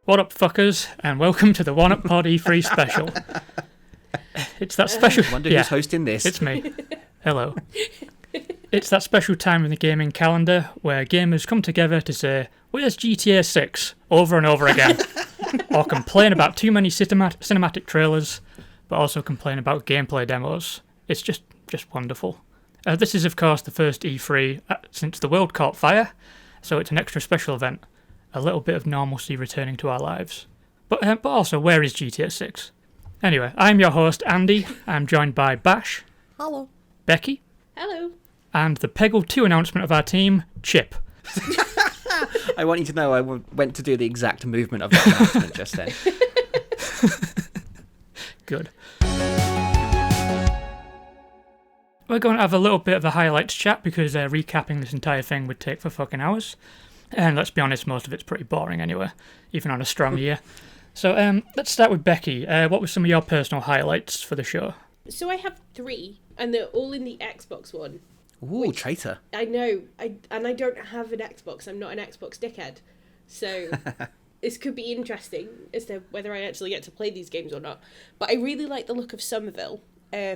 What up, fuckers, and welcome to the One Up Pod E3 special. It's that special... I wonder who's hosting this. It's me. Hello. It's that special time in the gaming calendar where gamers come together to say, where's GTA 6? Over and over again. Or complain about too many cinematic trailers, but also complain about gameplay demos. It's just wonderful. This is, of course, the first E3 since the world caught fire, so it's an extra special event. A little bit of normalcy returning to our lives. But also, where is GTA 6? Anyway, I'm your host, Andy. I'm joined by Bash. Hello. Becky. Hello. And the Peggle 2 announcement of our team, Chip. I want you to know I went to do the exact movement of that announcement just then. Good. We're going to have a little bit of a highlights chat because recapping this entire thing would take for fucking hours. And let's be honest, most of it's pretty boring anyway, even on a strong year. So let's start with Becky. What were some of your personal highlights for the show? So I have 3, and they're all in the Xbox one. Ooh, traitor. I know, and I don't have an Xbox. I'm not an Xbox dickhead. So this could be interesting as to whether I actually get to play these games or not. But I really like the look of Somerville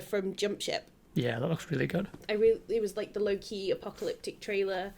from Jump Ship. Yeah, that looks really good. It was like the low-key apocalyptic trailer.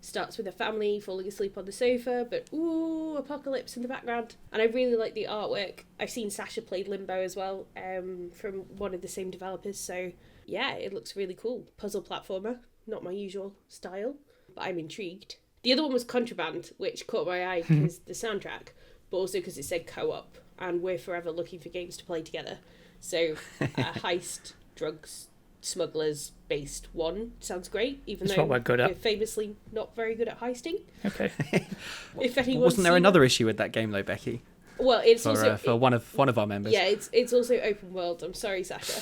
Starts with a family falling asleep on the sofa, but ooh, apocalypse in the background. And I really like the artwork. I've seen Sasha played Limbo as well, from one of the same developers. So yeah, it looks really cool. Puzzle platformer, not my usual style, but I'm intrigued. The other one was Contraband, which caught my eye because the soundtrack, but also because it said co-op, and we're forever looking for games to play together. So heist, drugs, smugglers based one sounds great, even That's though what we're good at. we're famously not very good at heisting. Okay. If anyone Wasn't there another issue with that game though, Becky? Well, it's also For one of our members. yeah, it's also open world. I'm sorry, Sasha.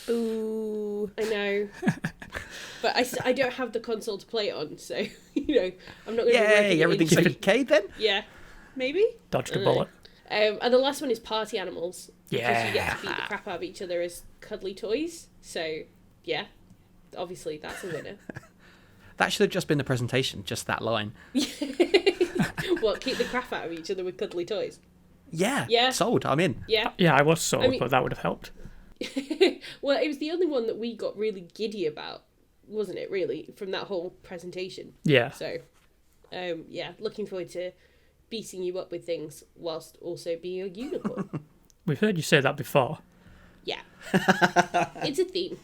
Boo. I know, but I don't have the console to play it on, so I'm not going to. Yay! Everything's okay then. Yeah, maybe. Dodged a bullet. And the last one is Party Animals. Yeah. Because you get to beat the crap out of each other as cuddly toys. So yeah, obviously that's a winner. That should have just been the presentation, just that line. What, keep the crap out of each other with cuddly toys? Yeah. Sold. I'm in. Yeah. Yeah, I was sold, but that would have helped. Well, it was the only one that we got really giddy about, wasn't it, really, from that whole presentation? Yeah. So, yeah, looking forward to beating you up with things whilst also being a unicorn. We've heard you say that before. Yeah. It's a theme.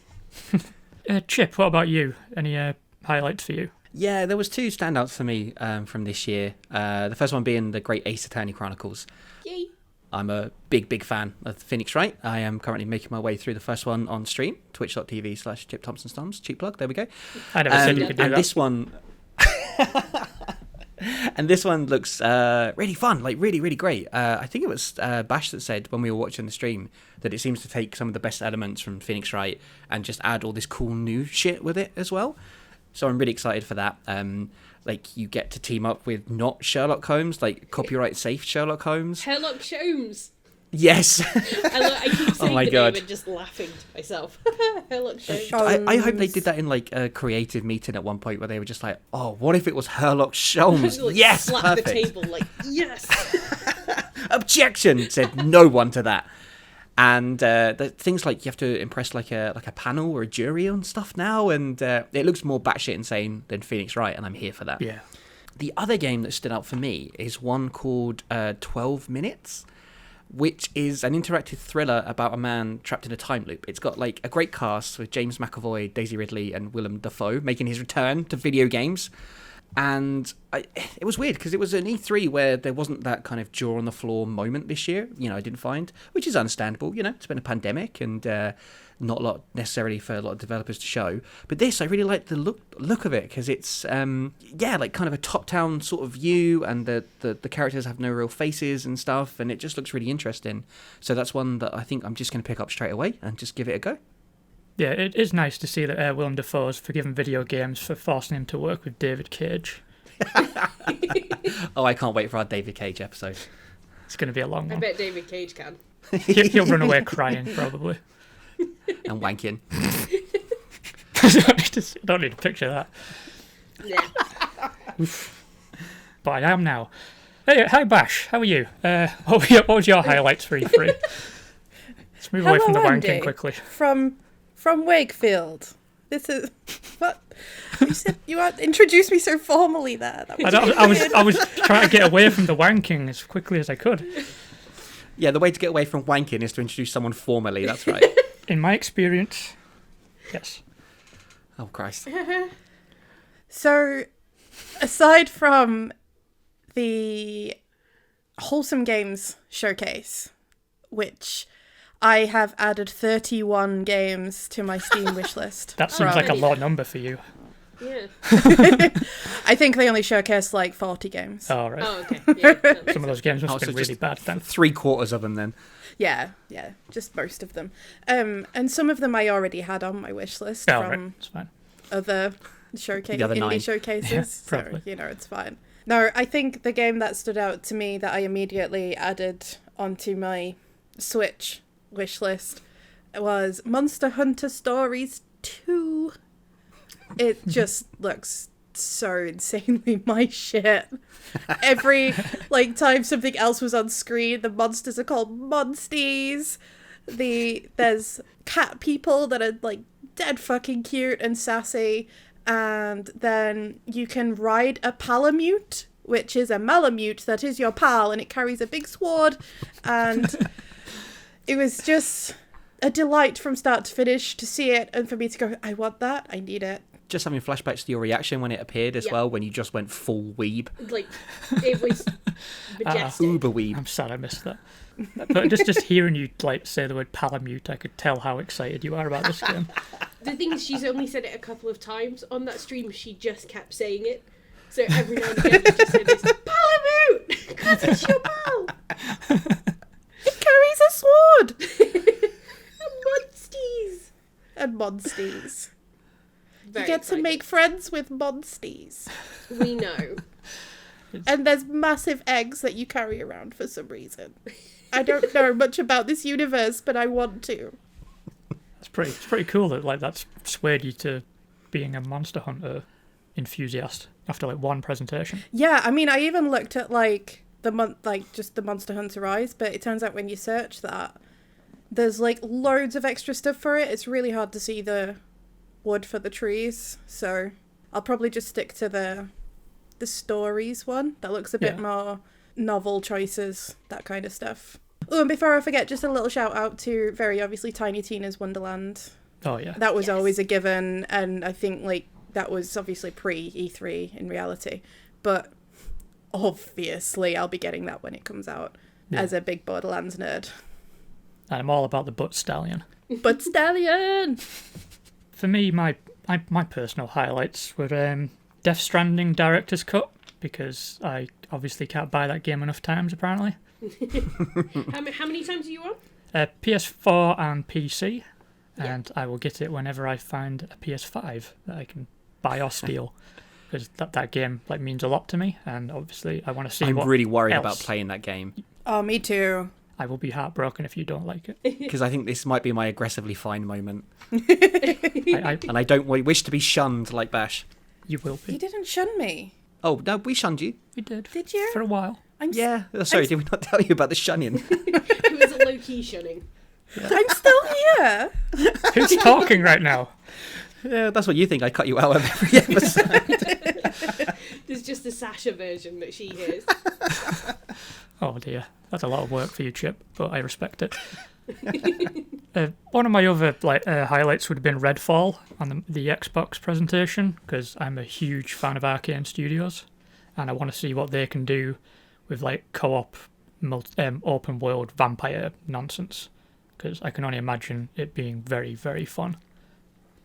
Chip, what about you? Any highlights for you? Yeah, there was 2 standouts for me from this year. The first one being the Great Ace Attorney Chronicles. Yay. I'm a big fan of Phoenix Wright. I am currently making my way through the first one on stream, twitch.tv/ChipThompsonStoms, cheap plug, there we go. I never said you could do and that. This one... And this one looks really fun, like really great. I think it was Bash that said when we were watching the stream that it seems to take some of the best elements from Phoenix Wright and just add all this cool new shit with it as well. So I'm really excited for that. Like you get to team up with not Sherlock Holmes, like copyright safe Sherlock Holmes. Sherlock Holmes. Yes. I keep saying my the God. name and just laughing to myself. Sherlock Holmes. I hope they did that in like a creative meeting at one point where they were just like, oh, what if it was Sherlock Holmes? Like, Yes, slap perfect. the table like, yes. Objection, said no one to that. And the things like you have to impress like a panel or a jury on stuff now, and it looks more batshit insane than Phoenix Wright, and I'm here for that. Yeah. The other game that stood out for me is one called 12 Minutes, which is an interactive thriller about a man trapped in a time loop. It's got like a great cast with James McAvoy, Daisy Ridley, and Willem Dafoe making his return to video games. And it was weird because it was an E3 where there wasn't that kind of jaw on the floor moment this year, I didn't find, which is understandable, it's been a pandemic and not a lot necessarily for a lot of developers to show. But this, I really like the look of it because it's, like kind of a top-down sort of view, and the characters have no real faces and stuff, and it just looks really interesting. So that's one that I think I'm just going to pick up straight away and just give it a go. Yeah, it is nice to see that Willem Dafoe's forgiven video games for forcing him to work with David Cage. Oh, I can't wait for our David Cage episode. It's going to be a long I one. bet David Cage can. He'll run away crying, probably. And wanking. I don't need to picture that. Yeah. But I am now. Hey, hi Bash, how are you? What was your highlights for E3? Let's move away from the Hello, wanking Andy. quickly. From Wakefield. This is what you said. You introduced me so formally there. That was I was trying to get away from the wanking as quickly as I could. Yeah, the way to get away from wanking is to introduce someone formally. That's right. In my experience, yes. Oh Christ. So, aside from the Wholesome Games showcase, which I have added 31 games to my Steam wishlist. That seems like a low number for you. Yeah. I think they only showcased like 40 games. Oh, right. Oh, okay. Yeah, that makes Some of those games must Oh, have so been really just bad then. 3/4 of them then. Yeah, just most of them. And some of them I already had on my wish list Oh, right. from It's fine. other The other 9. indie showcases. Yeah, So, probably. it's fine. No, I think the game that stood out to me that I immediately added onto my Switch wish list was Monster Hunter Stories 2. It just looks so insanely my shit. Every time something else was on screen, the monsters are called Monsties. There's cat people that are like dead fucking cute and sassy, and then you can ride a Palamute, which is a Malamute that is your pal, and it carries a big sword, and it was just a delight from start to finish to see it and for me to go, I want that, I need it. Just having flashbacks to your reaction when it appeared as Yeah. well, when you just went full weeb. Like, it was majestic. Uber weeb. I'm sad I missed that. But just hearing you say the word Palamute, I could tell how excited you are about this game. The thing is, she's only said it a couple of times on that stream. She just kept saying it. So every now and again, she just said this, Palamute! Because it's your pal! It carries a sword! Monsties! And Monsties. You Very get to exciting. make friends with Monsties. We know. And there's massive eggs that you carry around for some reason. I don't know much about this universe, but I want to. It's pretty cool that that's swayed you to being a Monster Hunter enthusiast after one presentation. Yeah, I mean, I even looked at just the Monster Hunter Rise, but it turns out when you search that, there's loads of extra stuff for it. It's really hard to see the wood for the trees, so I'll probably just stick to the stories one. That looks a bit Yeah. more novel choices, that kind of stuff. Oh, and before I forget, just a little shout out to very obviously Tiny Tina's Wonderland. Oh yeah. That was Yes. always a given, and I think that was obviously pre E3 in reality, but obviously I'll be getting that when it comes out Yeah. as a big Borderlands nerd. And I'm all about the butt stallion. But Stallion! For me, my personal highlights were Death Stranding Director's Cut, because I obviously can't buy that game enough times, apparently. How many times are you on? PS4 and PC, Yeah. and I will get it whenever I find a PS5 that I can buy or steal, because that game means a lot to me, and obviously I want to see I'm what really worried else. about playing that game, Oh, me too. I will be heartbroken if you don't like it. because I think this might be my aggressively fine moment. I And I don't wish to be shunned like Bash. you will You be. didn't shun me. Oh, no, we shunned you. We did. Did you? For a while. I'm Sorry, did we not tell you about the shunning? It was a low-key shunning. I'm still here. Who's talking right now? Yeah, that's what you think. I cut you out of every episode. There's just the Sasha version that she hears. Oh dear, that's a lot of work for you, Chip, but I respect it. One of my other highlights would have been Redfall on the Xbox presentation, because I'm a huge fan of Arcane Studios, and I want to see what they can do with co-op open world vampire nonsense, because I can only imagine it being very, very fun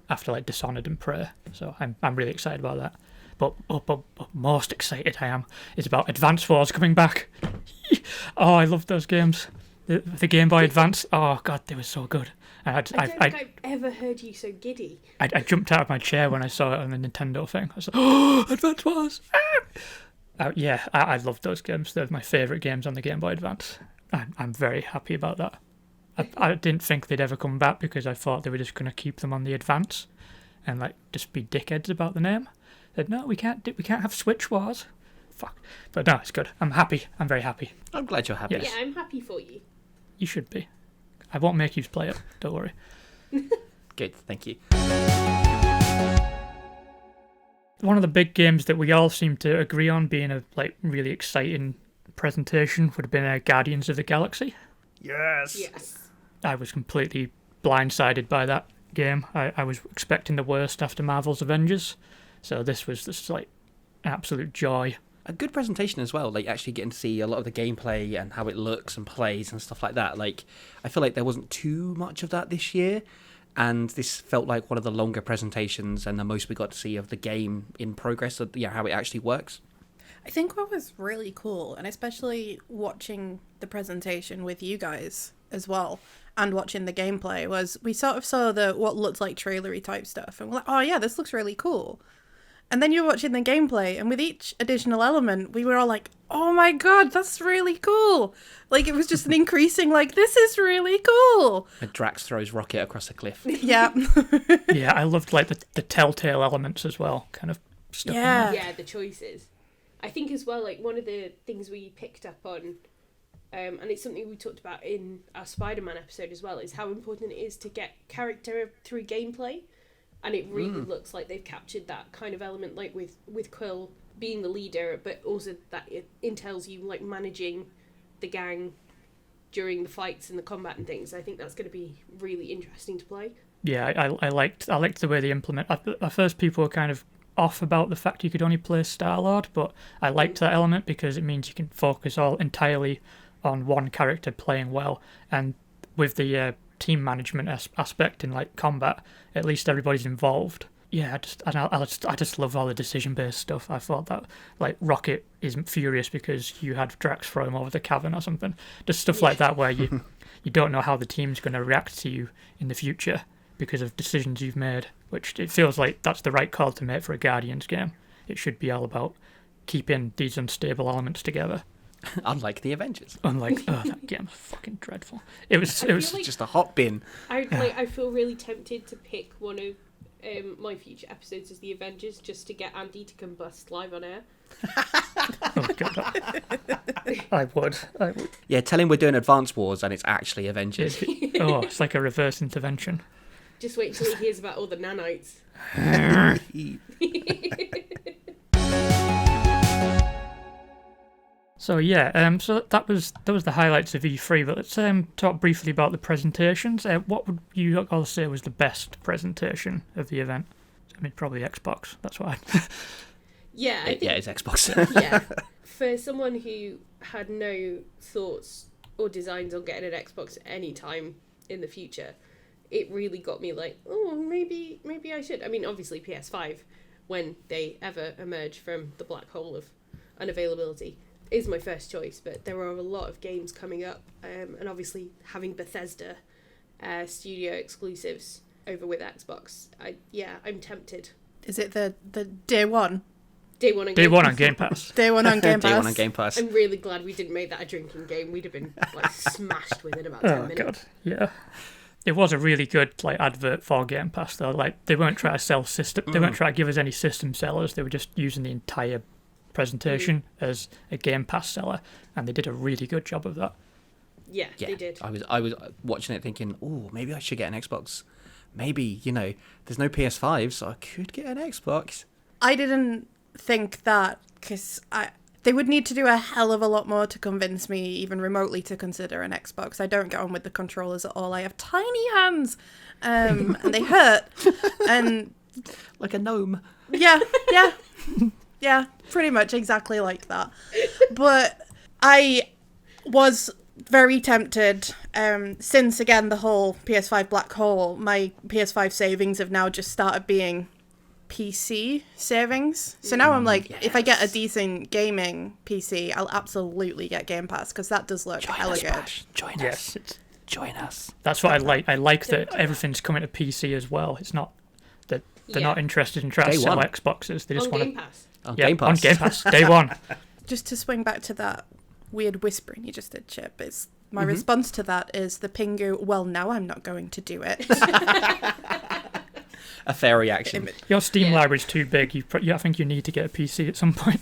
after Dishonored and Prey. So I'm really excited about that. But most excited I am is about Advance Wars coming back. Oh, I love those games. The Game Boy Advance. Oh god, they were so good. And I don't think I've ever heard you so giddy. I jumped out of my chair when I saw it on the Nintendo thing. I was like, oh, Advance Wars! Yeah, I loved those games. They're my favourite games on the Game Boy Advance. I'm very happy about that. I didn't think they'd ever come back, because I thought they were just going to keep them on the Advance and just be dickheads about the name. Said, no, we can't have Switch Wars. fuck. But no, it's good. I'm happy. I'm very happy. I'm glad you're happy. Yes. Yeah, I'm happy for you. You should be. I won't make you play it. Don't worry. Good, thank you. One of the big games that we all seem to agree on being a really exciting presentation would have been Guardians of the Galaxy. Yes. I was completely blindsided by that game. I was expecting the worst after Marvel's Avengers, so this was just like absolute joy. A good presentation as well, like actually getting to see a lot of the gameplay and how it looks and plays and stuff like that. Like, I feel like there wasn't too much of that this year, and this felt like one of the longer presentations and the most we got to see of the game in progress, of, how it actually works. I think what was really cool, and especially watching the presentation with you guys as well, and watching the gameplay, was we sort of saw the what looked like trailery type stuff, and we're like, oh yeah, this looks really cool. And then you're watching the gameplay, and with each additional element, we were all like, oh my god, that's really cool. Like, it was just an increasing, like, this is really cool. And Drax throws Rocket across a cliff. Yeah. Yeah, I loved like the telltale elements as well, kind of stuff. Yeah. Yeah, the choices. I think as well, like, one of the things we picked up on, and it's something we talked about in our Spider-Man episode as well, is how important it is to get character through gameplay. And it really looks like they've captured that kind of element, like with Quill being the leader, but also that it entails you like managing the gang during the fights and the combat and things. I think that's going to be really interesting to play. Yeah, I liked the way they implement. At first, people were kind of off about the fact you could only play Star-Lord, but I liked that element because it means you can focus all entirely on one character playing well, and with the team management aspect in like combat, at least everybody's involved. Yeah, I just love all the decision-based stuff. I thought that like Rocket isn't furious because you had Drax throw him over the cavern or something. Just stuff like that where you don't know how the team's going to react to you in the future because of decisions you've made, which it feels like that's the right call to make for a Guardians game. It should be all about keeping these unstable elements together. Unlike the Avengers. Unlike, that game was fucking dreadful. It was like- Just a hot bin. I feel really tempted to pick one of my future episodes as the Avengers just to get Andy to combust live on air. oh god, I would. Yeah, tell him we're doing Advance Wars and it's actually Avengers. It's like a reverse intervention. Just wait till he hears about all the nanites. So yeah, so that was the highlights of E3. But let's talk briefly about the presentations. What would you all say was the best presentation of the event? I mean, probably Xbox. That's why. Yeah, I think, Yeah, it's Xbox. yeah. For someone who had no thoughts or designs on getting an Xbox at any time in the future, it really got me like, oh, maybe I should. I mean, obviously PS5, when they ever emerge from the black hole of unavailability, is my first choice, but there are a lot of games coming up, and obviously having Bethesda studio exclusives over with Xbox, I'm tempted. Is it the day one? Day one on Day Game one Pass. on Game Pass. Day one on Game Pass. Day one on Game Pass. I'm really glad we didn't make that a drinking game. We'd have been like smashed within about 10 Oh minutes. god, yeah. It was a really good like advert for Game Pass though. Like they weren't trying to sell system. They weren't trying to give us any system sellers. They were just using the entire presentation as a Game Pass seller, and they did a really good job of that. Yeah, Yeah, they did. I was watching it thinking, oh, maybe I should get an Xbox. Maybe, there's no PS5, so I could get an Xbox. I didn't think that because they would need to do a hell of a lot more to convince me even remotely to consider an Xbox. I don't get on with the controllers at all. I have tiny hands, and they hurt. And Like a gnome. yeah, pretty much exactly like that. But I was very tempted. Since again the whole PS5 black hole, my PS5 savings have now just started being PC savings. So now I'm like, if I get a decent gaming PC, I'll absolutely get Game Pass because that does look hella good. Bash. Join Yes, us. Join us. that's what I like. I like that everything's coming to PC as well. It's not that they're not interested in trying to Day sell one. Xboxes. They just On want Game to Pass. On yeah, Game Pass. on Game Pass day one. Just to swing back to that weird whispering you just did, Chip, is my response to that is the Pingu, well, now I'm not going to do it. A fair reaction. Your Steam Yeah. library's too big. I think you need to get a PC at some point.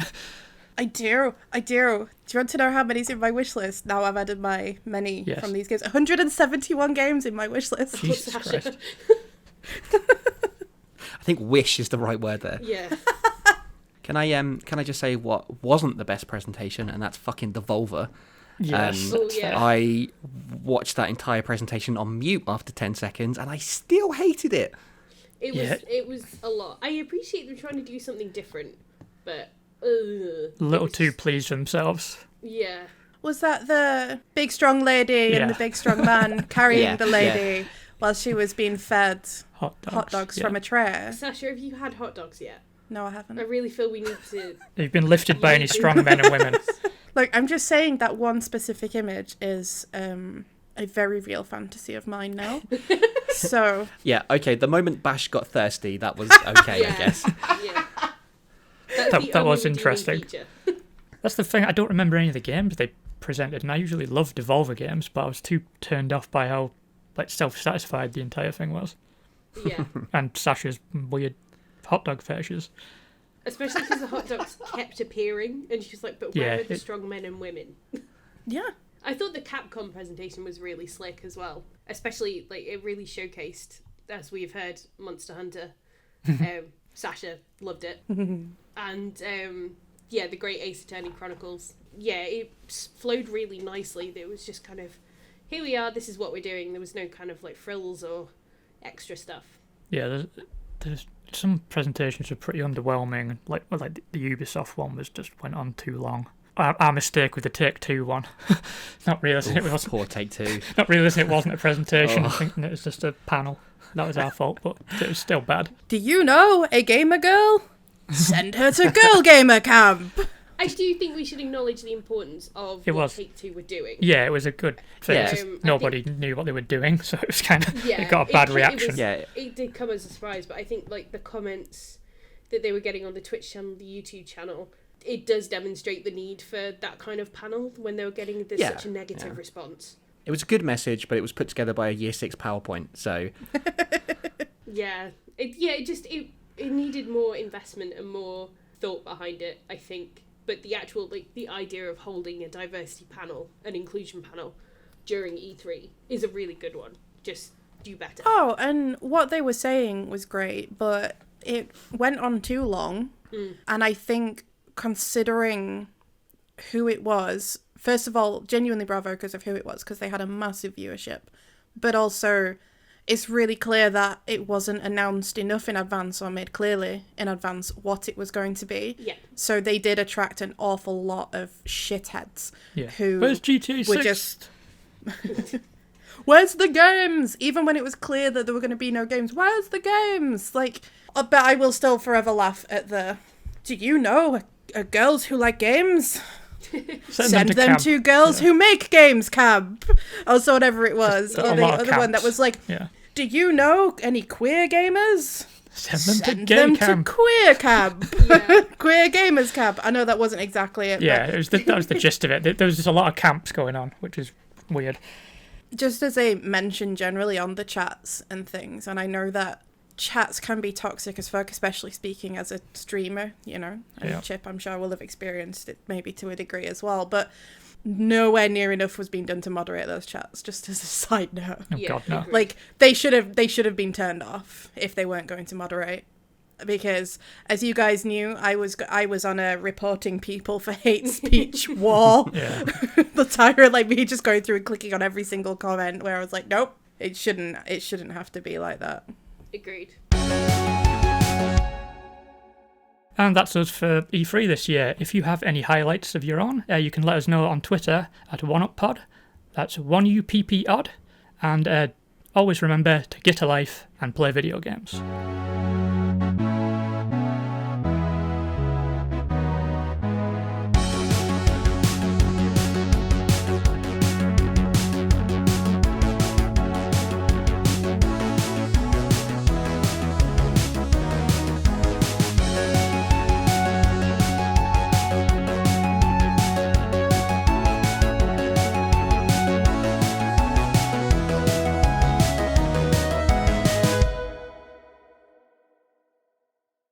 I do. Do you want to know how many's in my wish list? Now I've added my many Yes. from these games. 171 games in my wish list. Jesus Sasha. Christ. I think wish is the right word there. Yeah. Can I just say what wasn't the best presentation, and that's fucking Devolver. Yes. Oh, that's yeah. fair. I watched that entire presentation on mute after 10 seconds, and I still hated it. It was a lot. I appreciate them trying to do something different, but A little too pleased with themselves. Yeah. Was that the big strong lady Yeah. and the big strong man carrying Yeah, the lady while she was being fed Hot dogs. hot dogs yeah. from a tray? Sasha, have you had hot dogs yet? No, I haven't. I really feel we need to. They've been lifted by any strong men and women. Look, I'm just saying that one specific image is a very real fantasy of mine now. So Yeah, okay, the moment Bash got thirsty, that was okay, Yeah. I guess. Yeah. That's That- the that only was redeeming interesting. feature. That's the thing. I don't remember any of the games they presented, and I usually love Devolver games, but I was too turned off by how self-satisfied the entire thing was, Yeah. and Sasha's weird hot dog fetishes. Especially because the hot dogs kept appearing, and she's like, but where Yeah, are the it- strong men and women? yeah. I thought the Capcom presentation was really slick as well. Especially, like, it really showcased, as we've heard, Monster Hunter. Sasha loved it. And, yeah, the Great Ace Attorney Chronicles. Yeah, it flowed really nicely. It was just kind of, here we are, this is what we're doing. There was no kind of, like, frills or extra stuff. Yeah, there's some presentations are pretty underwhelming. Like the Ubisoft one just went on too long. Our mistake with the Take-Two one. Not realising it wasn't. Poor Take-Two. Not realising it wasn't a presentation. Oh. Thinking it was just a panel. That was our fault, but it was still bad. Do you know a gamer girl? Send her to Girl Gamer Camp. I do think we should acknowledge the importance of It what was. Take-Two were doing. Yeah, it was a good thing. Yeah. It's just I nobody knew what they were doing, so it was kind of Yeah, it got a bad it reaction. was- Yeah, It did come as a surprise, but I think like the comments that they were getting on the Twitch channel, the YouTube channel, it does demonstrate the need for that kind of panel when they were getting Yeah, such a negative yeah. response. it was a good message, but it was put together by a Year 6 PowerPoint, so... Yeah, it needed more investment and more thought behind it, I think. But the actual the idea of holding a diversity panel, an inclusion panel, during E3 is a really good one. Just do better. Oh, and what they were saying was great, but it went on too long. And I think considering who it was, first of all, genuinely bravo because of who it was, because they had a massive viewership. But also, it's really clear that it wasn't announced enough in advance or made clearly in advance what it was going to be. Yeah. So they did attract an awful lot of shitheads Yeah. who Where's GTA 6? were just... Where's the games? Even when it was clear that there were going to be no games, where's the games? Like, but I will still forever laugh at the... Do you know girls who like games? Send them camp. to girls who make games camp. Or so whatever it was. A Or the lot of other one that camps. was like, Yeah. do you know any queer gamers? Send them to Send gay them camp. to queer camp. Yeah. Queer gamers camp. I know that wasn't exactly it. Yeah, But it was that was the gist of it. There was just a lot of camps going on, which is weird. just as a mention generally on the chats and things, and I know that chats can be toxic as fuck, especially speaking as a streamer, you know, and Yeah. Chip, I'm sure, will have experienced it maybe to a degree as well, but nowhere near enough was being done to moderate those chats, just as a side note. Oh Yeah, God, no. agreed. Like, they should have been turned off if they weren't going to moderate. Because, as you guys knew, I was on a reporting people for hate speech wall. Yeah. The tyrant, like me, just going through and clicking on every single comment where I was like, nope, it shouldn't have to be like that. Agreed. And that's us for E3 this year. If you have any highlights of your own, you can let us know on Twitter at OneUpPod. That's 1UPPOD. And always remember to get a life and play video games.